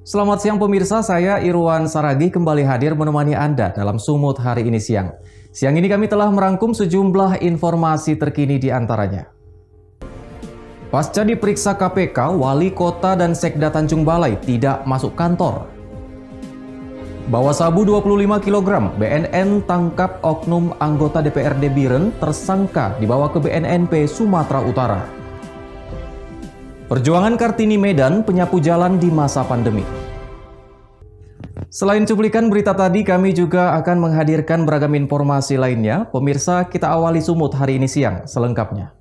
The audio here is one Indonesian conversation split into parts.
Selamat siang pemirsa, saya Irwan Saragi kembali hadir menemani Anda dalam Sumut hari ini siang. Siang ini kami telah merangkum sejumlah informasi terkini di antaranya. Pasca diperiksa KPK, Wali Kota dan Sekda Tanjung Balai tidak masuk kantor. Bawa sabu 25 kg, BNN tangkap oknum anggota DPRD Biren tersangka dibawa ke BNNP Sumatera Utara. Perjuangan Kartini Medan penyapu jalan di masa pandemi. Selain cuplikan berita tadi, kami juga akan menghadirkan beragam informasi lainnya. Pemirsa, kita awali Sumut hari ini siang selengkapnya.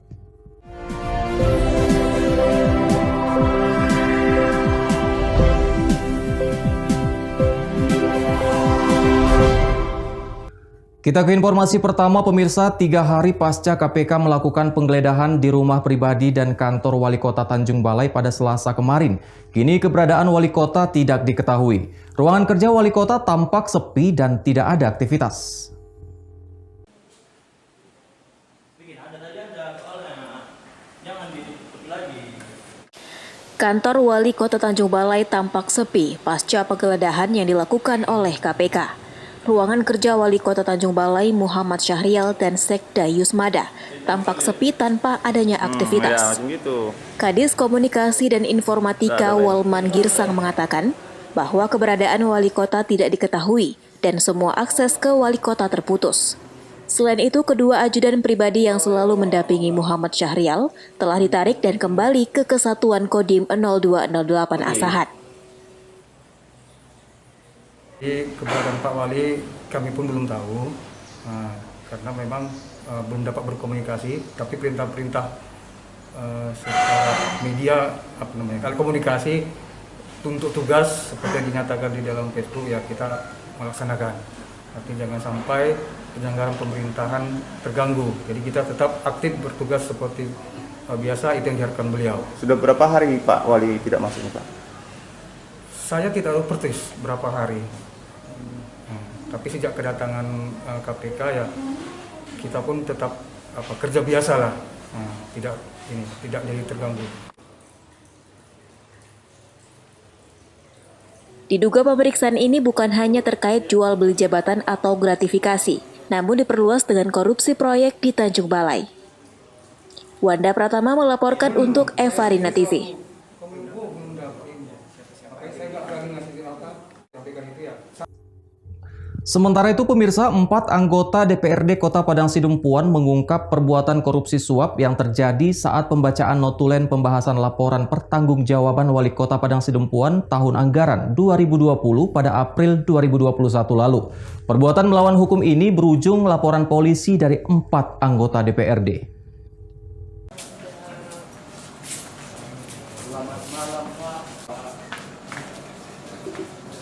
Kita ke informasi pertama pemirsa, 3 hari pasca KPK melakukan penggeledahan di rumah pribadi dan kantor Wali Kota Tanjung Balai pada Selasa kemarin. Kini keberadaan Wali Kota tidak diketahui. Ruangan kerja Wali Kota tampak sepi dan tidak ada aktivitas. Kantor Wali Kota Tanjung Balai tampak sepi pasca penggeledahan yang dilakukan oleh KPK. Ruangan kerja Wali Kota Tanjung Balai Muhammad Syahrial dan Sekda Yusmada tampak sepi tanpa adanya aktivitas. Kadis Komunikasi dan Informatika Walman Girsang mengatakan bahwa keberadaan Wali Kota tidak diketahui dan semua akses ke Wali Kota terputus. Selain itu, kedua ajudan pribadi yang selalu mendampingi Muhammad Syahrial telah ditarik dan kembali ke Kesatuan Kodim 0208 Asahan. Jadi keberadaan Pak Wali kami pun belum tahu, karena memang belum dapat berkomunikasi. Tapi perintah-perintah secara media, kalau komunikasi untuk tugas seperti yang dinyatakan di dalam Facebook ya kita melaksanakan. Artinya jangan sampai penyelenggaraan pemerintahan terganggu. Jadi kita tetap aktif bertugas seperti biasa, itu yang diharapkan beliau. Sudah berapa hari Pak Wali tidak masuk Pak? Saya tidak tahu persis berapa hari. Tapi sejak kedatangan KPK ya kita pun tetap kerja biasa lah, tidak jadi terganggu. Diduga pemeriksaan ini bukan hanya terkait jual beli jabatan atau gratifikasi, namun diperluas dengan korupsi proyek di Tanjung Balai. Wanda Pratama melaporkan untuk Evarina TV. Sementara itu pemirsa, 4 anggota DPRD Kota Padang Sidempuan mengungkap perbuatan korupsi suap yang terjadi saat pembacaan notulen pembahasan laporan pertanggungjawaban Wali Kota Padang Sidempuan tahun anggaran 2020 pada April 2021 lalu. Perbuatan melawan hukum ini berujung laporan polisi dari 4 anggota DPRD.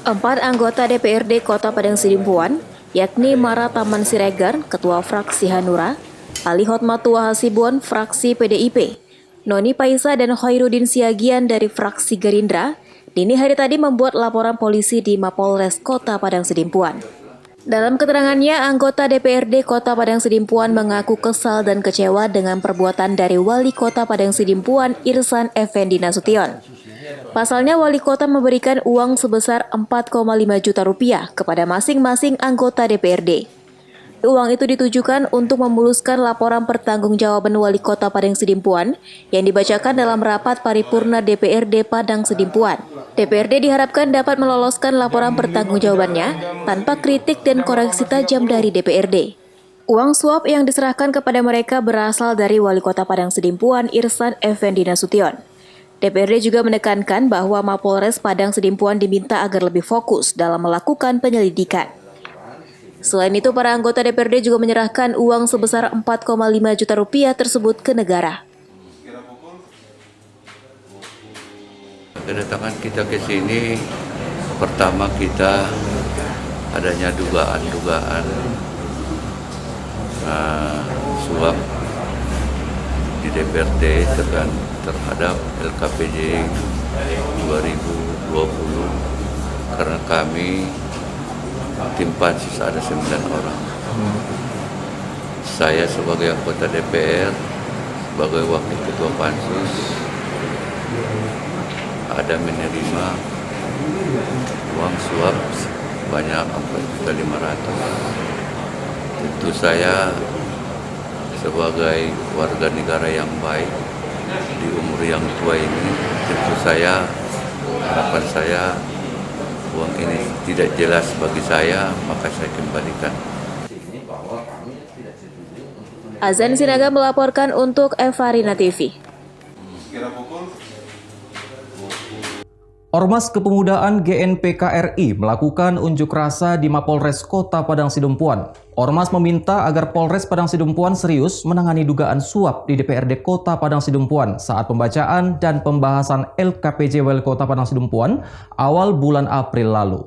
Empat anggota DPRD Kota Padang Sidempuan, yakni Mara Taman Siregar, Ketua Fraksi Hanura, Ali Hotmatua Hasibuan, Fraksi PDIP, Noni Paisa dan Khairuddin Siagian dari Fraksi Gerindra, dini hari tadi membuat laporan polisi di Mapolres Kota Padang Sidempuan. Dalam keterangannya, anggota DPRD Kota Padang Sidempuan mengaku kesal dan kecewa dengan perbuatan dari Wali Kota Padang Sidempuan Irsan Effendi Nasution. Pasalnya, Wali Kota memberikan uang sebesar 4,5 juta rupiah kepada masing-masing anggota DPRD. Uang itu ditujukan untuk memuluskan laporan pertanggungjawaban Wali Kota Padang Sidempuan yang dibacakan dalam rapat paripurna DPRD Padang Sidempuan. DPRD diharapkan dapat meloloskan laporan pertanggungjawabannya tanpa kritik dan koreksi tajam dari DPRD. Uang suap yang diserahkan kepada mereka berasal dari Wali Kota Padang Sidempuan Irsan Effendi Nasution. DPRD juga menekankan bahwa Mapolres Padang Sidempuan diminta agar lebih fokus dalam melakukan penyelidikan. Selain itu, para anggota DPRD juga menyerahkan uang sebesar 4,5 juta rupiah tersebut ke negara. Kedatangan kita ke sini, pertama kita adanya dugaan suap di DPRD terhadap LKPJ 2020 karena kami tim pansus ada 9 orang. Saya sebagai anggota DPR, sebagai wakil ketua pansus ada menerima uang suap banyak 4.500.000. Tentu saya sebagai warga negara yang baik di umur yang tua ini, tentu saya harapan saya uang ini tidak jelas bagi saya, maka saya kembalikan. Azan Sinaga melaporkan untuk Evarina TV. Ormas Kepemudaan GNPKRI melakukan unjuk rasa di Mapolres Kota Padang Sidempuan. Ormas meminta agar Polres Padang Sidempuan serius menangani dugaan suap di DPRD Kota Padang Sidempuan saat pembacaan dan pembahasan LKPJ Wali Kota Padang Sidempuan awal bulan April lalu.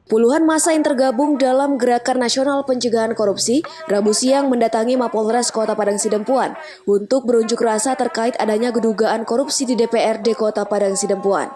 Puluhan massa yang tergabung dalam Gerakan Nasional Pencegahan Korupsi Rabu siang mendatangi Mapolres Kota Padang Sidempuan untuk berunjuk rasa terkait adanya dugaan korupsi di DPRD Kota Padang Sidempuan.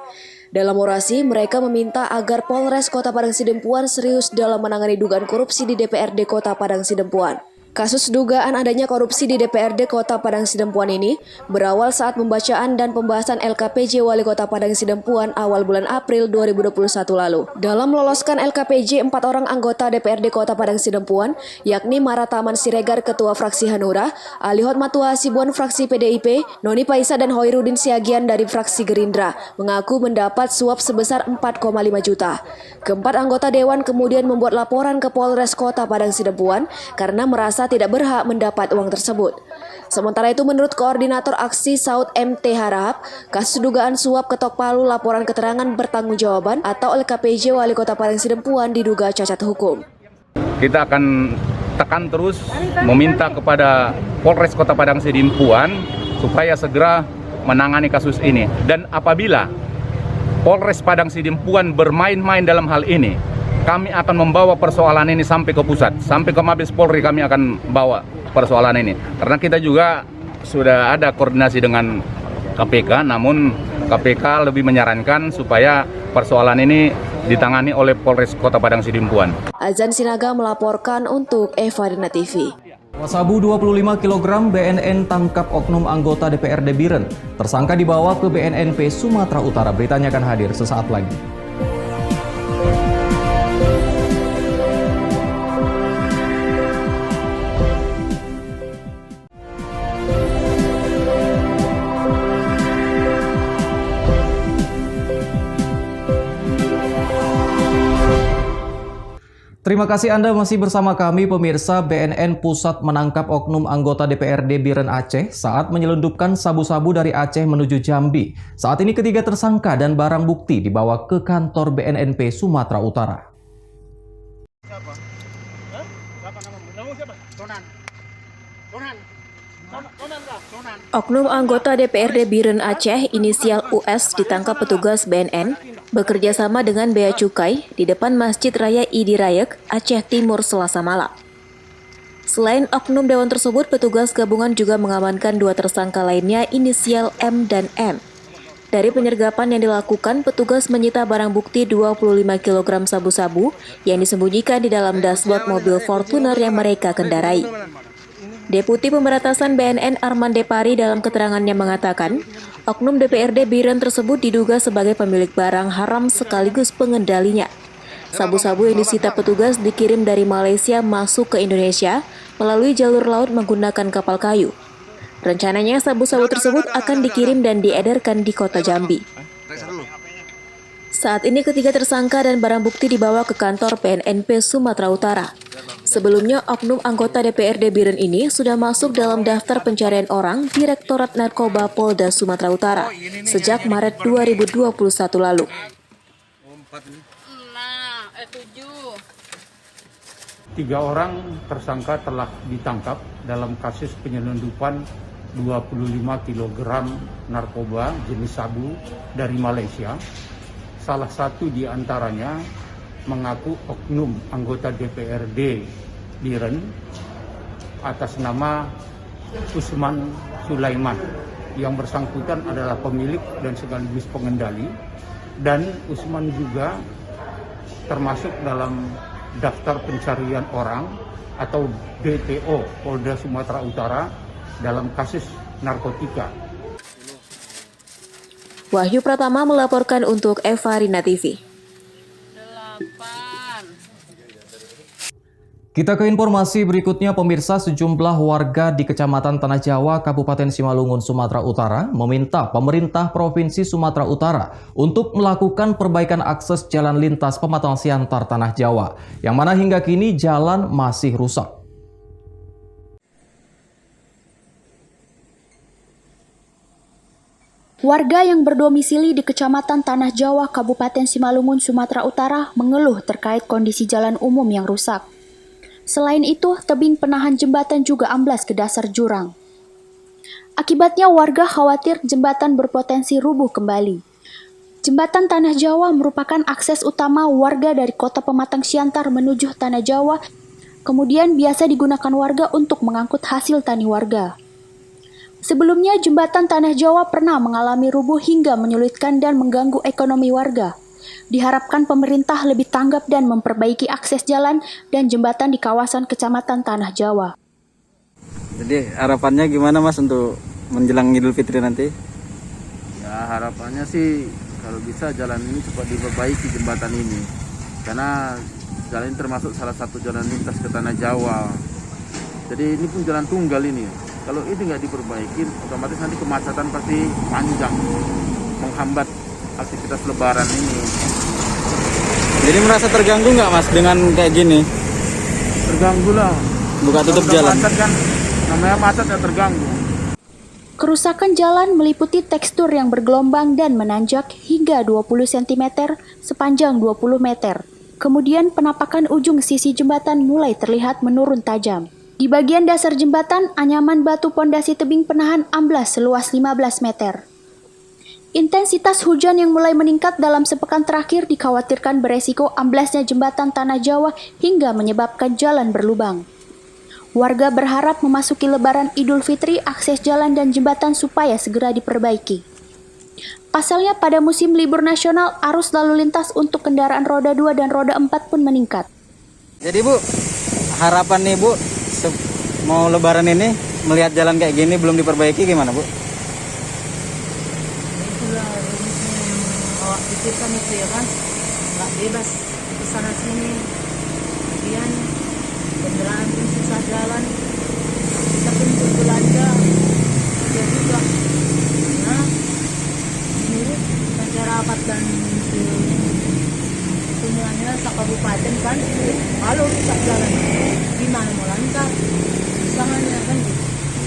Dalam orasi, mereka meminta agar Polres Kota Padang Sidempuan serius dalam menangani dugaan korupsi di DPRD Kota Padang Sidempuan. Kasus dugaan adanya korupsi di DPRD Kota Padang Sidempuan ini berawal saat pembacaan dan pembahasan LKPJ Wali Kota Padang Sidempuan awal bulan April 2021 lalu. Dalam meloloskan LKPJ 4 orang anggota DPRD Kota Padang Sidempuan, yakni Mara Taman Siregar Ketua Fraksi Hanura, Ali Hotmatua Hasibuan Fraksi PDIP, Noni Paisa dan Hoirudin Siagian dari Fraksi Gerindra, mengaku mendapat suap sebesar 4,5 juta. Keempat anggota Dewan kemudian membuat laporan ke Polres Kota Padang Sidempuan karena merasa tidak berhak mendapat uang tersebut. Sementara itu, menurut Koordinator Aksi Saud MT Harahap, kasus dugaan suap ketok palu laporan keterangan bertanggungjawaban atau LKPJ Wali Kota Padang Sidempuan diduga cacat hukum. Kita akan tekan terus meminta kepada Polres Kota Padang Sidempuan supaya segera menangani kasus ini. Dan apabila Polres Padang Sidempuan bermain-main dalam hal ini, kami akan membawa persoalan ini sampai ke pusat, sampai ke Mabes Polri kami akan bawa persoalan ini. Karena kita juga sudah ada koordinasi dengan KPK, namun KPK lebih menyarankan supaya persoalan ini ditangani oleh Polres Kota Padang Sidempuan. Azan Sinaga melaporkan untuk Evarina TV. Sabu 25 kg BNN tangkap oknum anggota DPRD Biren. Tersangka dibawa ke BNNP Sumatera Utara. Beritanya akan hadir sesaat lagi. Terima kasih Anda masih bersama kami pemirsa. BNN Pusat menangkap oknum anggota DPRD Biren Aceh saat menyelundupkan sabu-sabu dari Aceh menuju Jambi. Saat ini ketiga tersangka dan barang bukti dibawa ke kantor BNNP Sumatera Utara. Oknum anggota DPRD Biren Aceh inisial US ditangkap petugas BNN bekerja sama dengan Bea Cukai di depan Masjid Raya Idi Rayek, Aceh Timur Selasa malam. Selain oknum dewan tersebut, petugas gabungan juga mengamankan dua tersangka lainnya inisial M dan M. Dari penyergapan yang dilakukan, petugas menyita barang bukti 25 kg sabu-sabu yang disembunyikan di dalam dashboard mobil Fortuner yang mereka kendarai. Deputi Pemberantasan BNN Arman Depari dalam keterangannya mengatakan, oknum DPRD Biren tersebut diduga sebagai pemilik barang haram sekaligus pengendalinya. Sabu-sabu yang disita petugas dikirim dari Malaysia masuk ke Indonesia melalui jalur laut menggunakan kapal kayu. Rencananya sabu-sabu tersebut akan dikirim dan diedarkan di kota Jambi. Saat ini ketiga tersangka dan barang bukti dibawa ke kantor BNNP Sumatera Utara. Sebelumnya, oknum anggota DPRD Biren ini sudah masuk dalam daftar pencarian orang Direktorat Narkoba Polda Sumatera Utara sejak Maret 2021 lalu. 3 orang tersangka telah ditangkap dalam kasus penyelundupan 25 kg narkoba jenis sabu dari Malaysia. Salah satu di antaranya mengaku oknum anggota DPRD Biren atas nama Usman Sulaiman. Yang bersangkutan adalah pemilik dan sekaligus pengendali, dan Usman juga termasuk dalam daftar pencarian orang atau DPO Polda Sumatera Utara dalam kasus narkotika. Wahyu Pratama melaporkan untuk Evarina TV. Kita ke informasi berikutnya, pemirsa. Sejumlah warga di Kecamatan Tanah Jawa, Kabupaten Simalungun, Sumatera Utara meminta pemerintah Provinsi Sumatera Utara untuk melakukan perbaikan akses jalan lintas Pematang Siantar Tanah Jawa, yang mana hingga kini jalan masih rusak. Warga yang berdomisili di Kecamatan Tanah Jawa, Kabupaten Simalungun, Sumatera Utara mengeluh terkait kondisi jalan umum yang rusak. Selain itu, tebing penahan jembatan juga amblas ke dasar jurang. Akibatnya warga khawatir jembatan berpotensi rubuh kembali. Jembatan Tanah Jawa merupakan akses utama warga dari kota Pematang Siantar menuju Tanah Jawa, kemudian biasa digunakan warga untuk mengangkut hasil tani warga. Sebelumnya, jembatan Tanah Jawa pernah mengalami rubuh hingga menyulitkan dan mengganggu ekonomi warga. Diharapkan pemerintah lebih tanggap dan memperbaiki akses jalan dan jembatan di kawasan Kecamatan Tanah Jawa. Jadi harapannya gimana Mas untuk menjelang Idul Fitri nanti? Ya harapannya sih kalau bisa jalan ini cepat diperbaiki, jembatan ini. Karena jalan ini termasuk salah satu jalan lintas ke Tanah Jawa. Jadi ini pun jalan tunggal ini. Kalau ini nggak diperbaiki, otomatis nanti kemacetan pasti panjang, menghambat aktivitas lebaran ini. Jadi merasa terganggu nggak Mas dengan kayak gini? Terganggu lah. Buka tutup jalan. Macet kan, namanya macet ya terganggu. Kerusakan jalan meliputi tekstur yang bergelombang dan menanjak hingga 20 cm sepanjang 20 meter. Kemudian penapakan ujung sisi jembatan mulai terlihat menurun tajam. Di bagian dasar jembatan, anyaman batu pondasi tebing penahan amblas seluas 15 meter. Intensitas hujan yang mulai meningkat dalam sepekan terakhir dikhawatirkan beresiko amblasnya jembatan Tanah Jawa hingga menyebabkan jalan berlubang. Warga berharap memasuki Lebaran Idul Fitri, akses jalan dan jembatan supaya segera diperbaiki. Pasalnya pada musim libur nasional, arus lalu lintas untuk kendaraan roda 2 dan roda 4 pun meningkat. Jadi Bu, harapan nih Bu, mau Lebaran ini melihat jalan kayak gini belum diperbaiki gimana Bu? Bawa pikirkan itu ya kan, nggak bebas ke sana sini, kemudian kendaraan pun susah jalan, kita pun untuk belanja ya juga. Nah, menurut masyarakat dan semuanya kabupaten kan, kalau rusak jalan, gimana mau lancar? Usahannya kan gitu.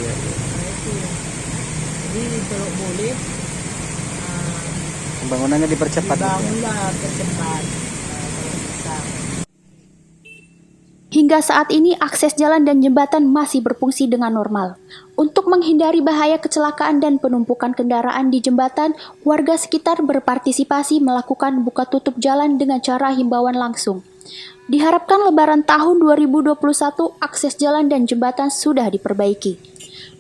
Nah, itu. Jadi kalau boleh Pembangunannya dipercepat. Dibangunlah percepat. Hingga saat ini akses jalan dan jembatan masih berfungsi dengan normal. Untuk menghindari bahaya kecelakaan dan penumpukan kendaraan di jembatan, warga sekitar berpartisipasi melakukan buka tutup jalan dengan cara himbauan langsung. Diharapkan Lebaran tahun 2021 akses jalan dan jembatan sudah diperbaiki.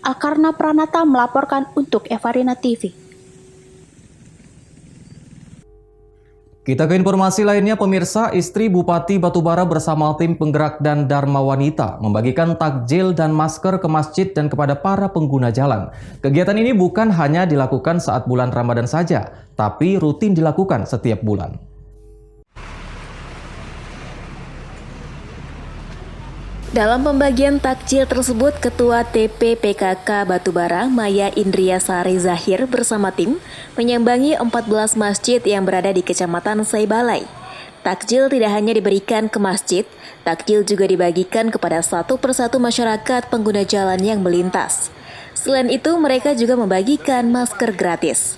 Alkarna Pranata melaporkan untuk Evarina TV. Kita ke informasi lainnya, pemirsa. Istri Bupati Batubara bersama tim penggerak dan Dharma Wanita membagikan takjil dan masker ke masjid dan kepada para pengguna jalan. Kegiatan ini bukan hanya dilakukan saat bulan Ramadan saja, tapi rutin dilakukan setiap bulan. Dalam pembagian takjil tersebut, Ketua TP PKK Batubara Maya Indria Sari Zahir bersama tim menyambangi 14 masjid yang berada di Kecamatan Saibalai. Takjil tidak hanya diberikan ke masjid, takjil juga dibagikan kepada satu persatu masyarakat pengguna jalan yang melintas. Selain itu, mereka juga membagikan masker gratis.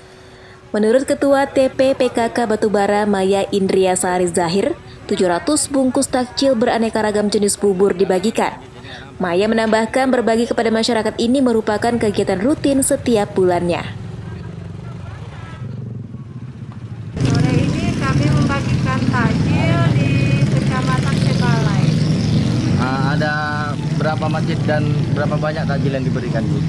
Menurut Ketua TP PKK Batubara Maya Indria Sari Zahir, 700 bungkus takjil beraneka ragam jenis bubur dibagikan. Maya menambahkan berbagi kepada masyarakat ini merupakan kegiatan rutin setiap bulannya. Sore ini kami membagikan takjil di Kecamatan Saibalai. Ada berapa masjid dan berapa banyak takjil yang diberikan, Bu?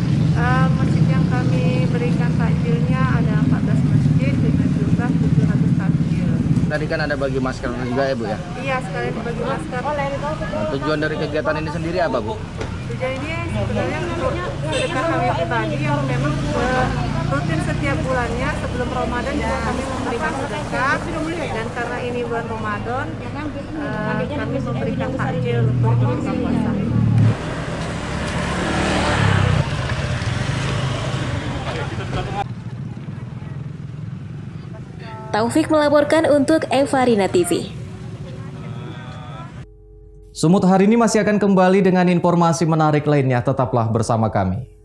Masjid yang kami berikan takjilnya ada 14 masjid dengan jumlah 700 takjil. Tadi kan ada bagi masker juga ya, Bu ya? Iya, sekalian bagi masker. Tujuan dari kegiatan ini sendiri apa, Bu? Tujuan ini sebenarnya untuk sedekah kami pribadi yang memang rutin rutin setiap bulannya sebelum Ramadan juga kami memberikan sedekah, dan karena ini bulan Ramadan kami memberikan takjil untuk buka puasa. Taufik melaporkan untuk Evarina TV. Sumut hari ini masih akan kembali dengan informasi menarik lainnya. Tetaplah bersama kami.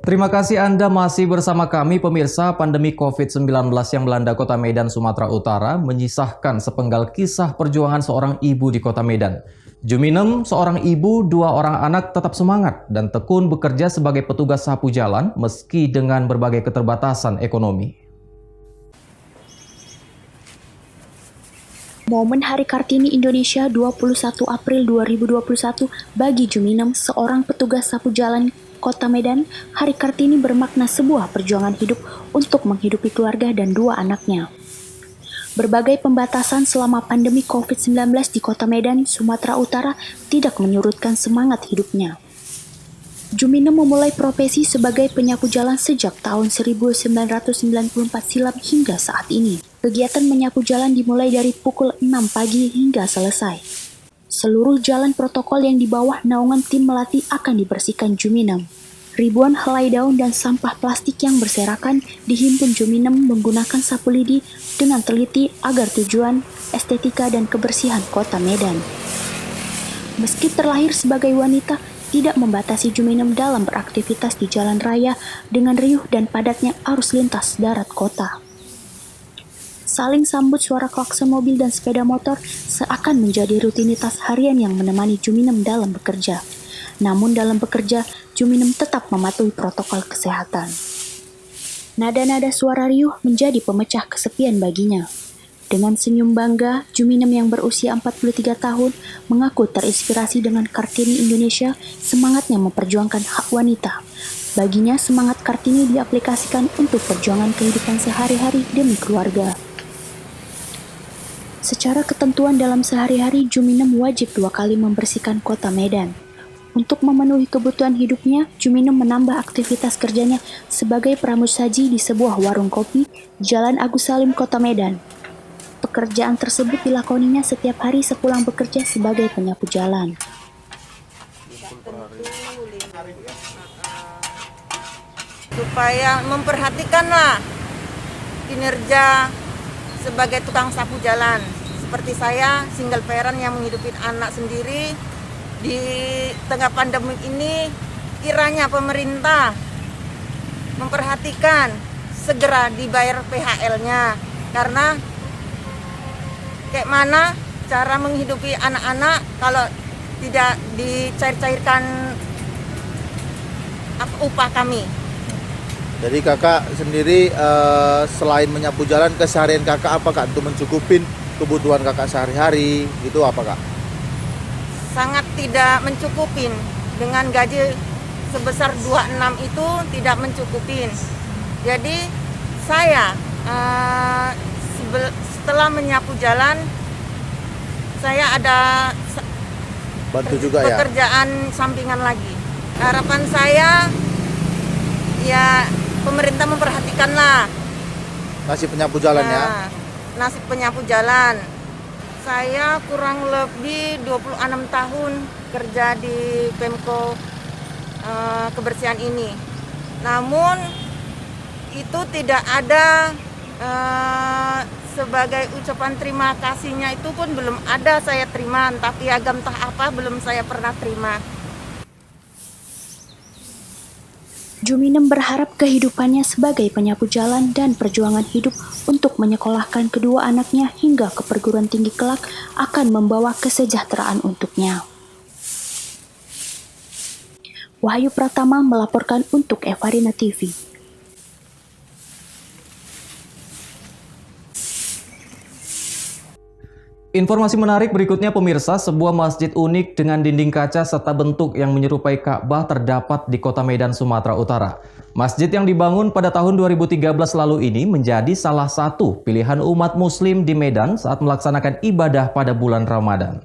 Terima kasih Anda masih bersama kami pemirsa. Pandemi COVID-19 yang melanda kota Medan, Sumatera Utara menyisahkan sepenggal kisah perjuangan seorang ibu di kota Medan. Juminem, seorang ibu, 2 orang anak tetap semangat dan tekun bekerja sebagai petugas sapu jalan meski dengan berbagai keterbatasan ekonomi. Momen Hari Kartini Indonesia 21 April 2021 bagi Juminem, seorang petugas sapu jalan Kota Medan, Hari Kartini bermakna sebuah perjuangan hidup untuk menghidupi keluarga dan 2 anaknya. Berbagai pembatasan selama pandemi COVID-19 di Kota Medan, Sumatera Utara tidak menyurutkan semangat hidupnya. Juminem memulai profesi sebagai penyapu jalan sejak tahun 1994 silam hingga saat ini. Kegiatan menyapu jalan dimulai dari pukul 6 pagi hingga selesai. Seluruh jalan protokol yang di bawah naungan tim melatih akan dibersihkan Juminem. Ribuan helai daun dan sampah plastik yang berserakan dihimpun Juminem menggunakan sapu lidi dengan teliti agar tujuan, estetika dan kebersihan kota Medan. Meski terlahir sebagai wanita, tidak membatasi Juminem dalam beraktivitas di jalan raya dengan riuh dan padatnya arus lintas darat kota. Saling sambut suara klakson mobil dan sepeda motor seakan menjadi rutinitas harian yang menemani Juminem dalam bekerja. Namun dalam bekerja, Juminem tetap mematuhi protokol kesehatan. Nada-nada suara riuh menjadi pemecah kesepian baginya. Dengan senyum bangga, Juminem yang berusia 43 tahun mengaku terinspirasi dengan Kartini Indonesia, semangatnya memperjuangkan hak wanita. Baginya, semangat Kartini diaplikasikan untuk perjuangan kehidupan sehari-hari demi keluarga. Secara ketentuan dalam sehari-hari, Juminem wajib 2 kali membersihkan kota Medan. Untuk memenuhi kebutuhan hidupnya, Juminem menambah aktivitas kerjanya sebagai pramusaji di sebuah warung kopi Jalan Agus Salim, Kota Medan. Pekerjaan tersebut dilakoninya setiap hari sepulang bekerja sebagai penyapu jalan. Supaya memperhatikanlah kinerja sebagai tukang sapu jalan. Seperti saya, single parent yang menghidupi anak sendiri di tengah pandemi ini, kiranya pemerintah memperhatikan segera dibayar PHL-nya. Karena kayak mana cara menghidupi anak-anak kalau tidak dicairkan upah kami. Jadi kakak sendiri selain menyapu jalan, keseharian kakak apa kak untuk mencukupin kebutuhan kakak sehari-hari gitu apa kak? Sangat tidak mencukupin. Dengan gaji sebesar 26 itu tidak mencukupin. Jadi saya setelah menyapu jalan, saya ada bantu juga pekerjaan sampingan lagi. Harapan saya ya pemerintah memperhatikanlah nasib penyapu jalan ya. Nasib penyapu jalan. Saya kurang lebih 26 tahun kerja di Pemko kebersihan ini. Namun itu tidak ada sebagai ucapan terima kasihnya itu pun belum ada saya terima, entah piagam entah apa belum saya pernah terima. Juminem berharap kehidupannya sebagai penyapu jalan dan perjuangan hidup untuk menyekolahkan kedua anaknya hingga ke perguruan tinggi kelak akan membawa kesejahteraan untuknya. Wahyu Pratama melaporkan untuk Evarina TV. Informasi menarik berikutnya pemirsa, sebuah masjid unik dengan dinding kaca serta bentuk yang menyerupai Ka'bah terdapat di kota Medan, Sumatera Utara. Masjid yang dibangun pada tahun 2013 lalu ini menjadi salah satu pilihan umat muslim di Medan saat melaksanakan ibadah pada bulan Ramadan.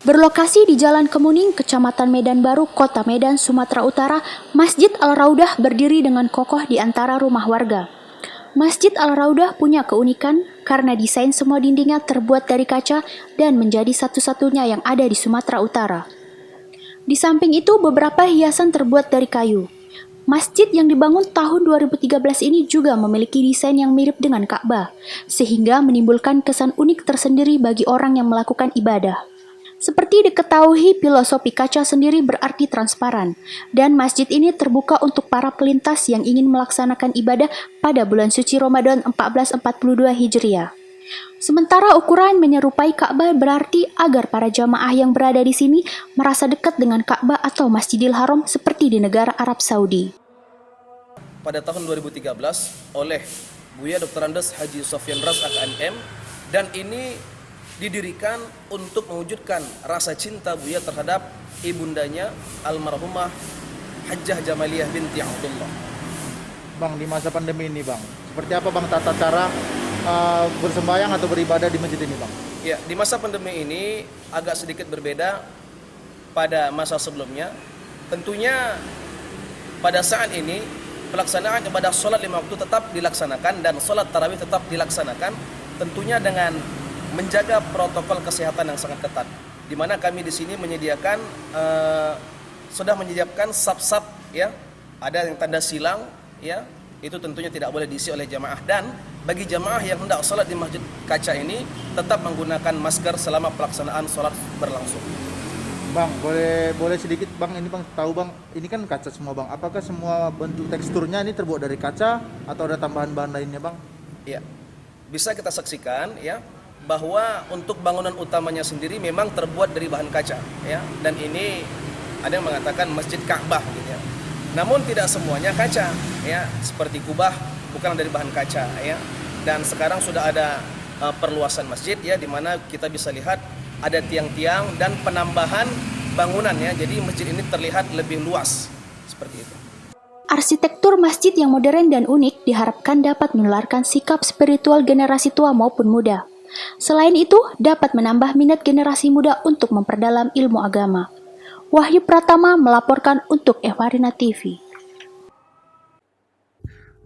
Berlokasi di Jalan Kemuning, Kecamatan Medan Baru, Kota Medan, Sumatera Utara, Masjid Al-Raudah berdiri dengan kokoh di antara rumah warga. Masjid Al-Raudah punya keunikan karena desain semua dindingnya terbuat dari kaca dan menjadi satu-satunya yang ada di Sumatera Utara. Di samping itu, beberapa hiasan terbuat dari kayu. Masjid yang dibangun tahun 2013 ini juga memiliki desain yang mirip dengan Ka'bah, sehingga menimbulkan kesan unik tersendiri bagi orang yang melakukan ibadah. Seperti diketahui, filosofi kaca sendiri berarti transparan, dan masjid ini terbuka untuk para pelintas yang ingin melaksanakan ibadah pada bulan suci Ramadan 1442 Hijriah. Sementara ukuran menyerupai Ka'bah berarti agar para jamaah yang berada di sini merasa dekat dengan Ka'bah atau Masjidil Haram seperti di negara Arab Saudi. Pada tahun 2013 oleh Buya Dr. Andes Haji Sofyan Ras AKM, dan ini didirikan untuk mewujudkan rasa cinta Buya terhadap ibundanya almarhumah Hajjah Jamaliyah binti Abdullah. Bang, di masa pandemi ini Bang, seperti apa Bang tata cara bersembahyang atau beribadah di masjid ini Bang? Ya, di masa pandemi ini agak sedikit berbeda pada masa sebelumnya. Tentunya pada saat ini pelaksanaan ibadah sholat 5 waktu tetap dilaksanakan dan sholat tarawih tetap dilaksanakan, tentunya dengan menjaga protokol kesehatan yang sangat ketat. Di mana kami di sini menyediakan sudah menyediakan sap-sap, ya, ada yang tanda silang, ya, itu tentunya tidak boleh diisi oleh jamaah, dan bagi jamaah yang hendak sholat di masjid kaca ini tetap menggunakan masker selama pelaksanaan sholat berlangsung. Bang, boleh sedikit Bang, ini Bang tahu Bang, ini kan kaca semua Bang. Apakah semua bentuk teksturnya ini terbuat dari kaca atau ada tambahan bahan lainnya Bang? Ya, bisa kita saksikan, ya, bahwa untuk bangunan utamanya sendiri memang terbuat dari bahan kaca, ya, dan ini ada yang mengatakan masjid Ka'bah, gitu ya. Namun tidak semuanya kaca, ya, seperti Kubah bukan dari bahan kaca, ya, dan sekarang sudah ada perluasan masjid, ya, di mana kita bisa lihat ada tiang-tiang dan penambahan bangunan, ya, jadi masjid ini terlihat lebih luas seperti itu. Arsitektur masjid yang modern dan unik diharapkan dapat menularkan sikap spiritual generasi tua maupun muda. Selain itu, dapat menambah minat generasi muda untuk memperdalam ilmu agama. Wahyu Pratama melaporkan untuk Evarina TV.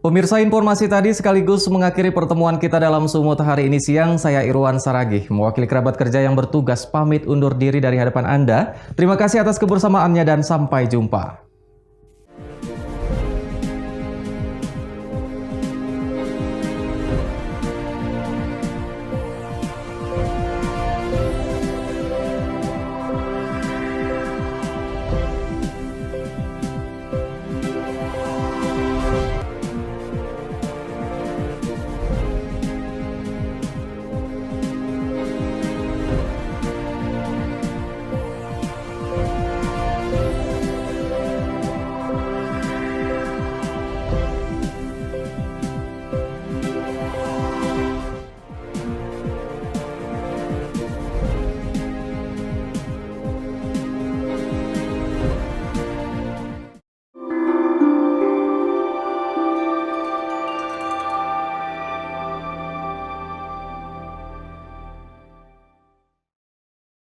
Pemirsa, informasi tadi sekaligus mengakhiri pertemuan kita dalam Sumut hari ini siang. Saya Irwan Saragih, mewakili kerabat kerja yang bertugas pamit undur diri dari hadapan Anda. Terima kasih atas kebersamaannya dan sampai jumpa.